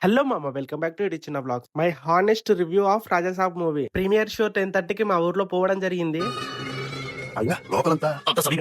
Hello మామ, welcome back to Chinna blogs. My honest review of Rajasaab movie. Premiere show 10:30కి మా ఊర్లో పోవడం జరిగింది.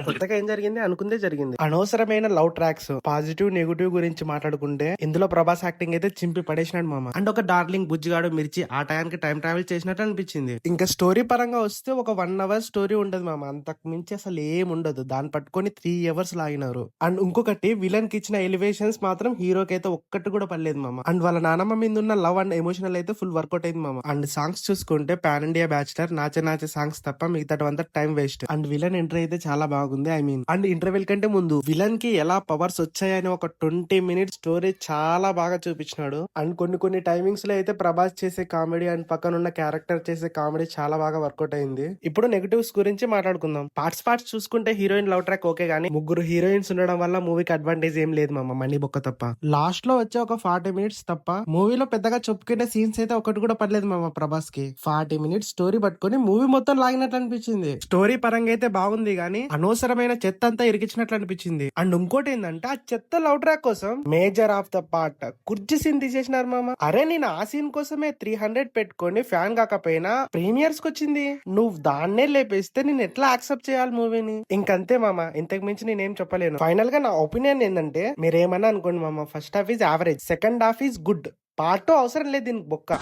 కొత్తగా ఏం జరిగింది అనుకుందే జరిగింది. అనవసరమైన లవ్ ట్రాక్స్, పాజిటివ్ నెగిటివ్ గురించి మాట్లాడుకుంటే ఇందులో ప్రభాస్ యాక్టింగ్ అయితే చింపి పడేసినాడు మామ. అండ్ ఒక డార్లింగ్ బుజ్జిగాడు మిర్చి ఆ టైంకి టైం ట్రావెల్ చేసినట్టు అనిపించింది. ఇంకా స్టోరీ పరంగా వస్తే ఒక 1 అవర్ స్టోరీ ఉండదు మామ, అంతకు మించి అసలు ఏం ఉండదు. దాన్ని పట్టుకొని 3 అవర్స్ లాగినారు. అండ్ ఇంకొకటి, విలన్ కి ఇచ్చిన ఎలివేషన్స్ మాత్రం హీరోకి అయితే ఒక్కటి కూడా పడలేదు మామ. అండ్ వాళ్ళ నానమ్మ మీద ఉన్న లవ్ అండ్ ఎమోషనల్ అయితే ఫుల్ వర్కౌట్ అయింది మామ. అండ్ సాంగ్స్ చూసుకుంటే pan India bachelor, Nache Nache songs తప్ప మిగతావంతా time waste. And villain entry అయితే చాలా బాగుంది. అండ్ ఇంటర్వెల్ కంటే ముందు విలన్ కి ఎలా పవర్స్ వచ్చాయని ఒక 20 మినిట్స్ స్టోరీ చాలా బాగా చూపించినాడు. అండ్ కొన్ని టైమింగ్స్ లో అయితే ప్రభాస్ చేసే కామెడీ అండ్ పక్కన ఉన్న క్యారెక్టర్ చేసే కామెడీ చాలా బాగా వర్కౌట్ అయింది. ఇప్పుడు నెగటివ్స్ గురించి మాట్లాడుకుందాం. పార్ట్స్ చూసుకుంటే హీరోయిన్ లవ్ ట్రాక్ ఓకే గానీ, ముగ్గురు హీరోయిన్స్ ఉండడం వల్ల మూవీకి అడ్వాంటేజ్ ఏం లేదు మామ, మనీ బొక్క తప్ప. లాస్ట్ లో వచ్చే ఒక 40 మినిట్స్ తప్ప మూవీలో పెద్దగా చెప్పుకునే సీన్స్ అయితే ఒకటి కూడా పడలేదు మామ. ప్రభాస్ కి 40 మినిట్స్ స్టోరీ పట్టుకొని మూవీ మొత్తం లాగినట్లు అనిపించింది. స్టోరీ పరంగా అయితే బాగుంది గానీ అనవసరమైన చెత్త అంతా ఇరికించినట్లు అనిపించింది. అండ్ ఇంకోటి ఏంటంటే, ఆ చెత్త లవ్ ట్రాక్ కోసం మేజర్ ఆఫ్ ద పార్ట్ కుర్చీ సీన్ తీసేసినారు మామ. అరే నేను ఆ సీన్ కోసమే 300 పెట్టుకొని ఫ్యాన్ కాకపోయినా ప్రీమియర్స్ కి వచ్చింది, నువ్వు దాన్నే లేపేస్తే నేను ఎట్లా యాక్సెప్ట్ చేయాలి మూవీని? ఇంకంతే మామ, ఇంతకు మించి నేనేం చెప్పలేను. ఫైనల్ గా నా ఒపీనియన్ ఏంటంటే, మీరేమన్నా అనుకోండి మామ, first half is average, second half is good, part 2 అవసరం లేదు దీనికి బొక్క.